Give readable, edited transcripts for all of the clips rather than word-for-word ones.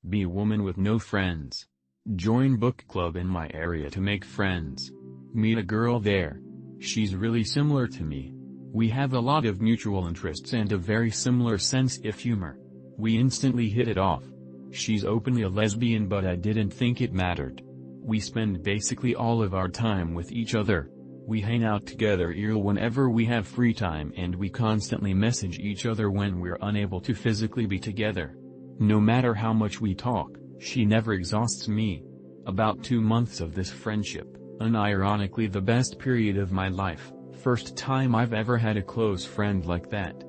Be a woman with no friends. Join book club in my area to make friends. Meet a girl there. She's really similar to me. We have a lot of mutual interests and a very similar sense of humor. We instantly hit it off. She's openly a lesbian, but I didn't think it mattered. We spend basically all of our time with each other. We hang out together whenever we have free time, and we constantly message each other when we're unable to physically be together. No matter how much we talk, she never exhausts me. About 2 months of this friendship, unironically the best period of my life, first time I've ever had a close friend like that.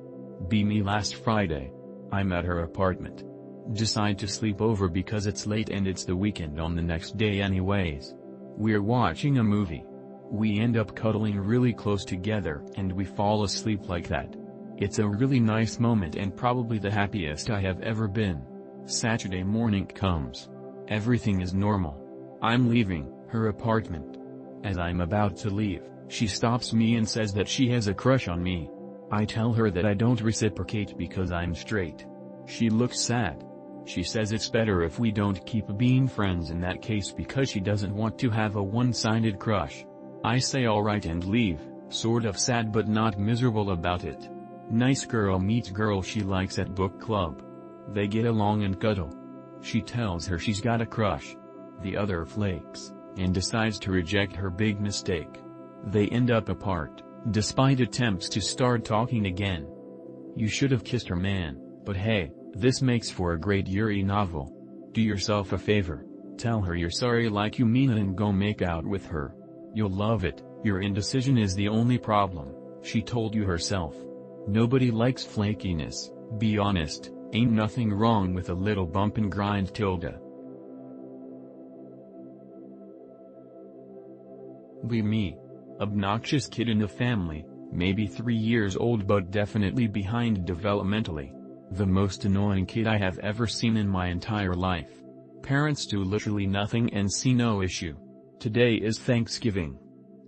Be me last Friday. I'm at her apartment. Decide to sleep over because it's late and it's the weekend on the next day anyways. We're watching a movie. We end up cuddling really close together and we fall asleep like that. It's a really nice moment and probably the happiest I have ever been. Saturday morning comes. Everything is normal. I'm leaving her apartment. As I'm about to leave, she stops me and says that she has a crush on me. I tell her that I don't reciprocate because I'm straight. She looks sad. She says it's better if we don't keep being friends in that case because she doesn't want to have a one-sided crush. I say alright and leave, sort of sad but not miserable about it. Nice girl meets girl she likes at book club. They get along and cuddle. She tells her she's got a crush. The other flakes, and decides to reject her big mistake. They end up apart, despite attempts to start talking again. You should have kissed her, man, but hey, this makes for a great Yuri novel. Do yourself a favor, tell her you're sorry like you mean it and go make out with her. You'll love it. Your indecision is the only problem, she told you herself. Nobody likes flakiness, be honest, ain't nothing wrong with a little bump and grind tilde. Be me. Obnoxious kid in the family, maybe 3 years old but definitely behind developmentally. The most annoying kid I have ever seen in my entire life. Parents do literally nothing and see no issue. Today is Thanksgiving.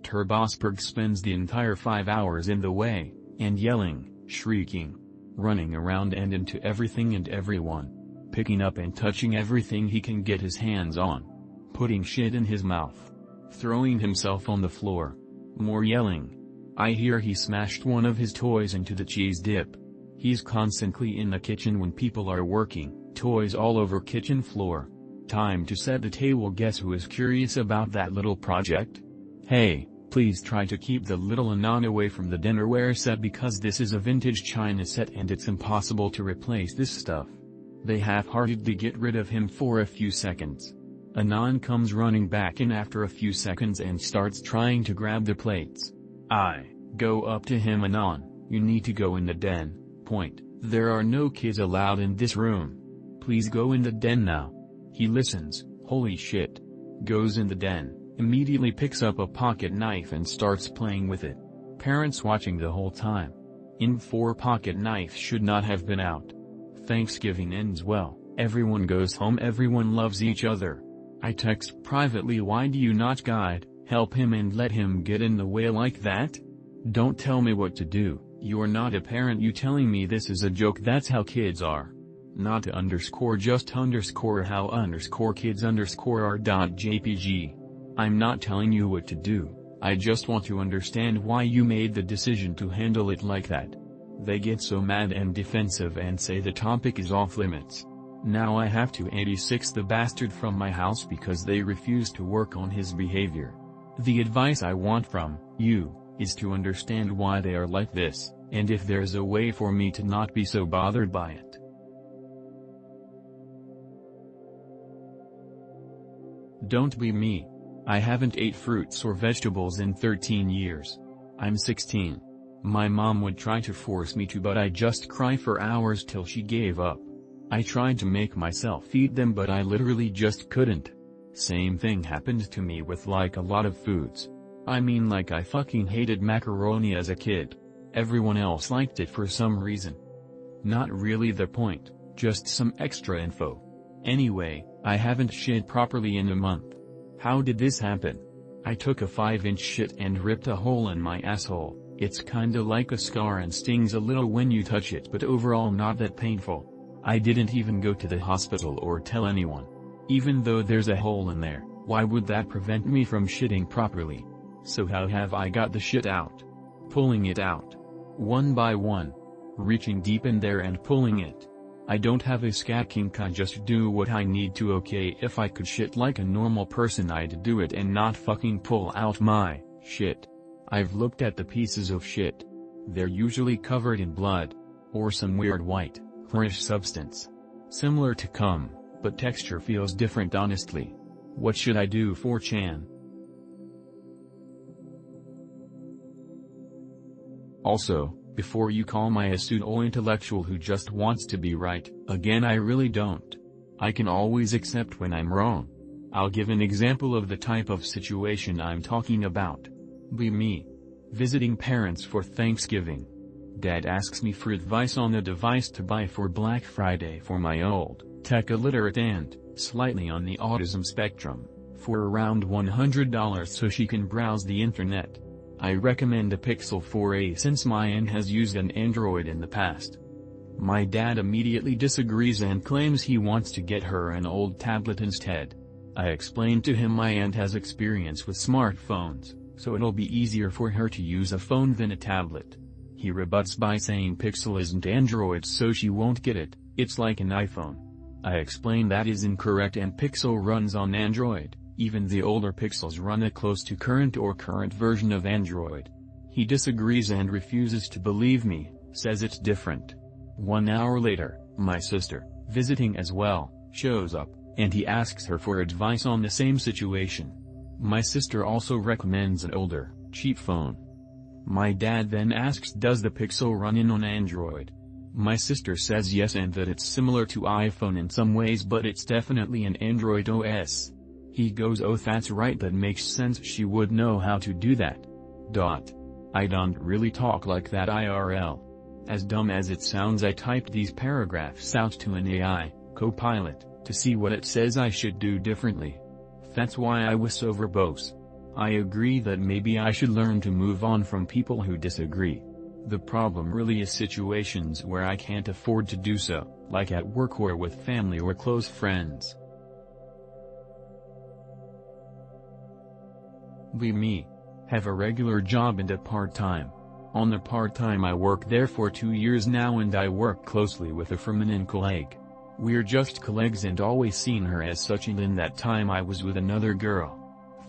Turbosberg spends the entire 5 hours in the way, and yelling, shrieking, running around and into everything and everyone, picking up and touching everything he can get his hands on, putting shit in his mouth, throwing himself on the floor. More yelling. I hear he smashed one of his toys into the cheese dip. He's constantly in the kitchen when people are working, toys all over kitchen floor. Time to set the table. Guess who is curious about that little project? Hey, please try to keep the little Anon away from the dinnerware set because this is a vintage china set and it's impossible to replace this stuff. They half-heartedly get rid of him for a few seconds. Anon comes running back in after a few seconds and starts trying to grab the plates. I go up to him. Anon, you need to go in the den. Point. There are no kids allowed in this room. Please go in the den now. He listens. Holy shit. Goes in the den, immediately picks up a pocket knife and starts playing with it. Parents watching the whole time. In-4 pocket knife should not have been out. Thanksgiving ends well, everyone goes home, everyone loves each other. I text privately, why do you not guide, help him and let him get in the way like that? Don't tell me what to do, you're not a parent, you telling me this is a joke, that's how kids are. Not to underscore, just underscore how underscore kids underscore are.jpg. I'm not telling you what to do, I just want to understand why you made the decision to handle it like that. They get so mad and defensive and say the topic is off limits. Now I have to 86 the bastard from my house because they refuse to work on his behavior. The advice I want from you is to understand why they are like this, and if there's a way for me to not be so bothered by it. Don't be me. I haven't ate fruits or vegetables in 13 years. I'm 16. My mom would try to force me to, but I just cry for hours till she gave up. I tried to make myself eat them, but I literally just couldn't. Same thing happened to me with like a lot of foods. I mean, like I fucking hated macaroni as a kid. Everyone else liked it for some reason. Not really the point, just some extra info. Anyway, I haven't shit properly in a month. How did this happen? I took a 5-inch shit and ripped a hole in my asshole. It's kinda like a scar and stings a little when you touch it, but overall not that painful. I didn't even go to the hospital or tell anyone. Even though there's a hole in there, why would that prevent me from shitting properly? So how have I got the shit out? Pulling it out. One by one. Reaching deep in there and pulling it. I don't have a scat kink, I just do what I need to. Okay, if I could shit like a normal person I'd do it and not fucking pull out my shit. I've looked at the pieces of shit. They're usually covered in blood. Or some weird white, clearish substance. Similar to cum, but texture feels different honestly. What should I do for Chan? Also, before you call me a pseudo-intellectual who just wants to be right, again I really don't. I can always accept when I'm wrong. I'll give an example of the type of situation I'm talking about. Be me. Visiting parents for Thanksgiving. Dad asks me for advice on a device to buy for Black Friday for my old, tech-illiterate aunt, slightly on the autism spectrum, for around $100 so she can browse the internet. I recommend a Pixel 4a since my aunt has used an Android in the past. My dad immediately disagrees and claims he wants to get her an old tablet instead. I explained to him my aunt has experience with smartphones, so it'll be easier for her to use a phone than a tablet. He rebuts by saying Pixel isn't Android so she won't get it, it's like an iPhone. I explain that is incorrect and Pixel runs on Android. Even the older Pixels run a close to current version of Android. He disagrees and refuses to believe me, says it's different. 1 hour later, my sister, visiting as well, shows up, and he asks her for advice on the same situation. My sister also recommends an older, cheap phone. My dad then asks does the Pixel run on Android. My sister says yes and that it's similar to iPhone in some ways but it's definitely an Android OS. He goes oh that's right, that makes sense, she would know how to do that. I don't really talk like that IRL. As dumb as it sounds, I typed these paragraphs out to an AI, Copilot, to see what it says I should do differently. That's why I was so verbose. I agree that maybe I should learn to move on from people who disagree. The problem really is situations where I can't afford to do so, like at work or with family or close friends. Be me. Have a regular job and a part-time. On the part-time I work there for 2 years now and I work closely with a feminine colleague. We're just colleagues and always seen her as such, and in that time I was with another girl.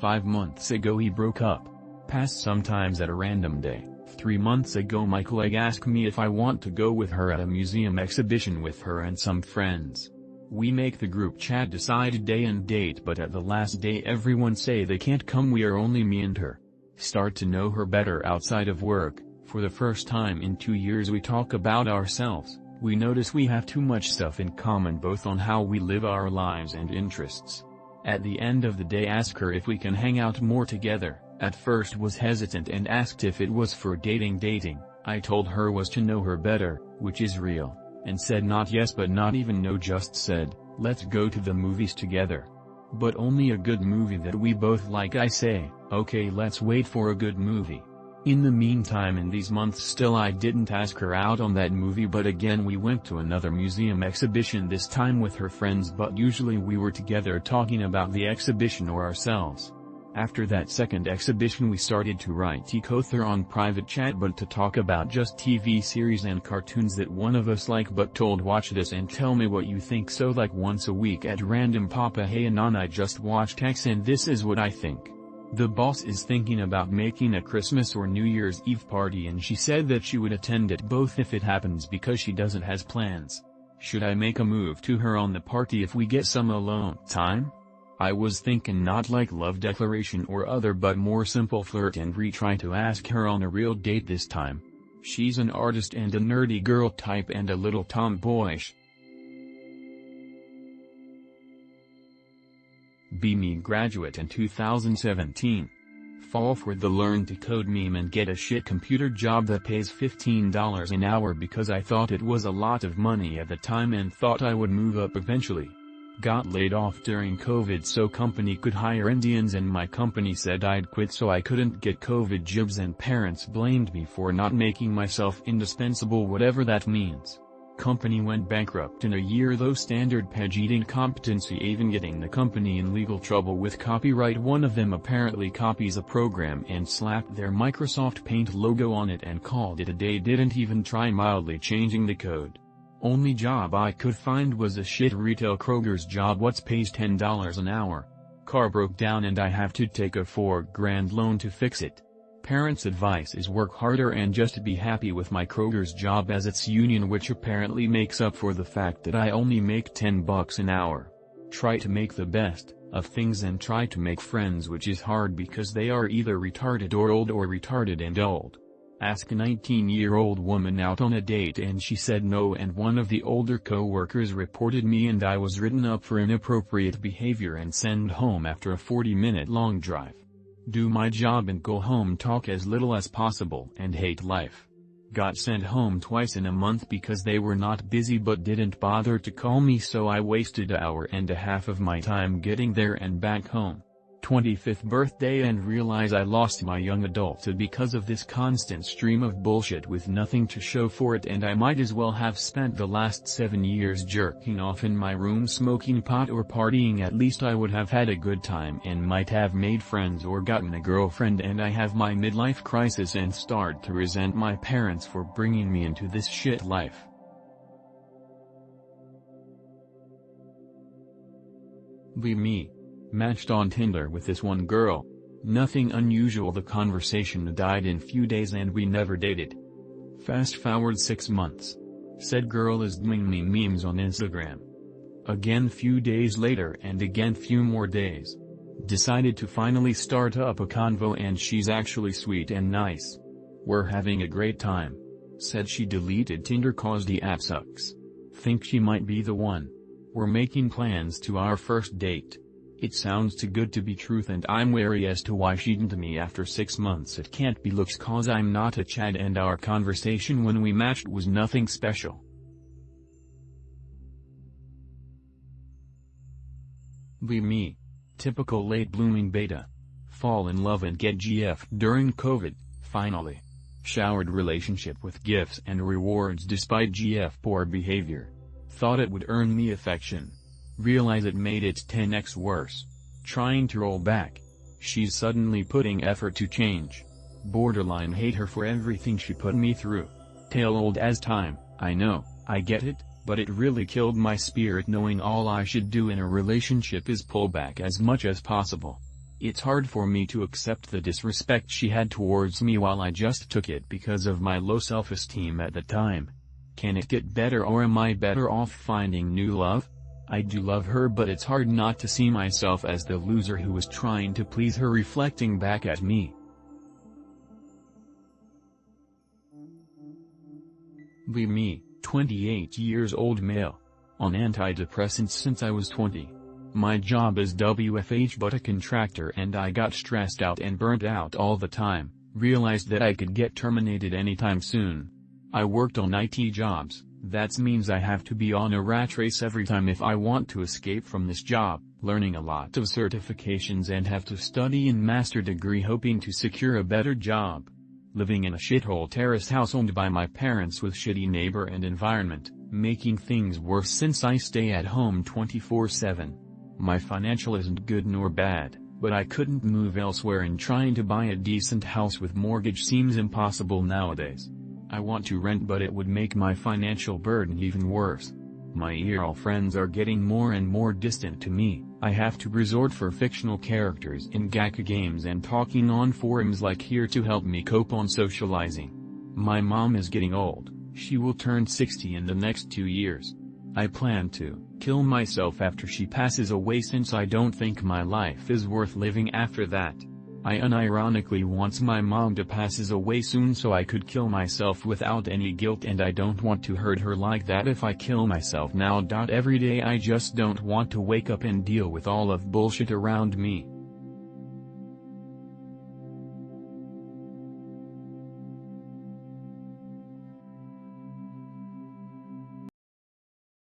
5 months ago we broke up. Passed sometimes at a random day. 3 months ago my colleague asked me if I want to go with her at a museum exhibition with her and some friends. We make the group chat decide day and date, but at the last day everyone say they can't come, we are only me and her. Start to know her better outside of work. For the first time in 2 years we talk about ourselves. We notice we have too much stuff in common both on how we live our lives and interests. At the end of the day ask her if we can hang out more together. At first was hesitant and asked if it was for dating. I told her was to know her better, which is real, and said not yes but not even no, just said, let's go to the movies together. But only a good movie that we both like. I say, okay, let's wait for a good movie. In the meantime, in these months still I didn't ask her out on that movie, but again we went to another museum exhibition, this time with her friends, but usually we were together talking about the exhibition or ourselves. After that second exhibition we started to write Ecother on private chat, but to talk about just TV series and cartoons that one of us like, but told watch this and tell me what you think, so like once a week at random Papa hey Anon I just watched X and this is what I think. The boss is thinking about making a Christmas or New Year's Eve party and she said that she would attend it both if it happens because she doesn't has plans. Should I make a move to her on the party if we get some alone time? I was thinking not like love declaration or other but more simple flirt and retry to ask her on a real date this time. She's an artist and a nerdy girl type and a little tomboyish. Be me graduate in 2017. Fall for the learn to code meme and get a shit computer job that pays $15 an hour because I thought it was a lot of money at the time and thought I would move up eventually. Got laid off during COVID so company could hire Indians and my company said I'd quit so I couldn't get COVID jobs and parents blamed me for not making myself indispensable, whatever that means. Company went bankrupt in a year though standard page incompetency even getting the company in legal trouble with copyright. One of them apparently copies a program and slapped their Microsoft Paint logo on it and called it a day. Didn't even try mildly changing the code. Only job I could find was a shit retail Kroger's job what's pays $10 an hour. Car broke down and I have to take a $4,000 loan to fix it. Parents' advice is work harder and just be happy with my Kroger's job as it's union, which apparently makes up for the fact that I only make $10 an hour. Try to make the best of things and try to make friends, which is hard because they are either retarded or old or retarded and old. Ask a 19-year-old woman out on a date and she said no, and one of the older co-workers reported me and I was written up for inappropriate behavior and sent home after a 40-minute long drive. Do my job and go home, talk as little as possible and hate life. Got sent home twice in a month because they were not busy but didn't bother to call me, so I wasted an hour and a half of my time getting there and back home. 25th birthday and realize I lost my young adulthood because of this constant stream of bullshit with nothing to show for it, and I might as well have spent the last 7 years jerking off in my room smoking pot or partying. At least I would have had a good time and might have made friends or gotten a girlfriend, and I have my midlife crisis and start to resent my parents for bringing me into this shit life. Be me. Matched on Tinder with this one girl. Nothing unusual, the conversation died in few days and we never dated. Fast forward 6 months. Said girl is doing me memes on Instagram. Again few days later and again few more days. Decided to finally start up a convo and she's actually sweet and nice. We're having a great time. Said she deleted Tinder cause the app sucks. Think she might be the one. We're making plans to our first date. It sounds too good to be truth and I'm wary as to why she didn't me after 6 months. It can't be looks cause I'm not a Chad and our conversation when we matched was nothing special. Be me. Typical late blooming beta. Fall in love and get GF during COVID, finally. Showered relationship with gifts and rewards despite GF poor behavior. Thought it would earn me affection. Realize it made it 10x worse. Trying to roll back. She's suddenly putting effort to change. Borderline hate her for everything she put me through. Tale old as time, I know, I get it, but it really killed my spirit knowing all I should do in a relationship is pull back as much as possible. It's hard for me to accept the disrespect she had towards me while I just took it because of my low self-esteem at the time. Can it get better, or am I better off finding new love? I do love her, but it's hard not to see myself as the loser who was trying to please her reflecting back at me. Be me, 28 years old male. On antidepressants since I was 20. My job is WFH but a contractor and I got stressed out and burnt out all the time, realized that I could get terminated anytime soon. I worked on IT jobs. That means I have to be on a rat race every time if I want to escape from this job, learning a lot of certifications and have to study in master degree hoping to secure a better job. Living in a shithole terrace house owned by my parents with shitty neighbor and environment, making things worse since I stay at home 24/7. My financial isn't good nor bad, but I couldn't move elsewhere and trying to buy a decent house with mortgage seems impossible nowadays. I want to rent but it would make my financial burden even worse. My IRL friends are getting more and more distant to me. I have to resort for fictional characters in gacha games and talking on forums like here to help me cope on socializing. My mom is getting old, she will turn 60 in the next 2 years. I plan to kill myself after she passes away since I don't think my life is worth living after that. I unironically wants my mom to passes away soon so I could kill myself without any guilt, and I don't want to hurt her like that if I kill myself now. Every day I just don't want to wake up and deal with all of bullshit around me.